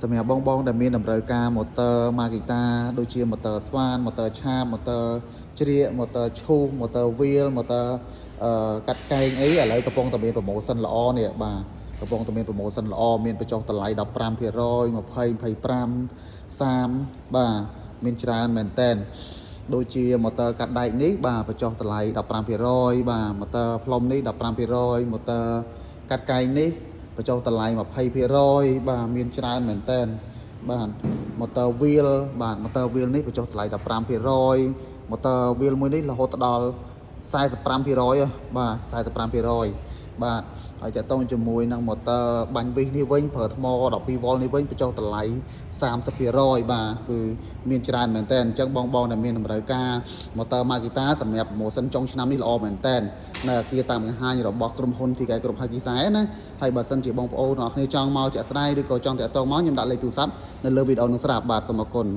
សម្រាប់បងដែលមានតម្រូវការ motor Makita ដូចជា motor ស្វាន motor ឆាប motor ជ្រៀក motor ឈូស motor wheel motor កាត់កែងអីឥឡូវកំពុងតែមាន promotion ល្អនេះបាទកំពុងតែមាន promotion ល្អមានបញ្ចុះតម្លៃ 15% 20 25 30បាទមានច្រើនមែនតើដូចជា motor កាត់ដែកនេះបាទបញ្ចុះតម្លៃ 15% បាទ motor ផ្លុំនេះ 15% motor កាត់កែងនេះបញ្ចុះតម្លៃ 20% បាទមានច្រើនមែនតើបាទ motor wheel បាទ motor wheel នេះបញ្ចុះតម្លៃ 15% motor wheel មួយនេះរហូតដល់ 45% បាទ 45% បាទហើយតើតងជាមួយនឹង motor បាញ់វិសនេះវិញប្រើថ្ម 12V នេះវិញបញ្ចុះតម្លៃ 30% បាទគឺមានច្រើនមែនតើអញ្ចឹងបងដែលមានតម្រូវការ motor Makita សម្រាប់ promotion ចុងឆ្នាំនេះល្អមែនតើនៅអគារតាមបង្ហាញរបស់ក្រុមហ៊ុនទីកែក្រុមហ៊ុនគីសែណាហើយបើសិនជាបងប្អូនអ្នកគ្នាចង់មកជាក់ស្ដែងឬក៏ចង់តាក់ទងមកខ្ញុំដាក់លេខទូរស័ព្ទនៅលើវីដេអូនឹងស្រាប់បាទសូមអរគុណ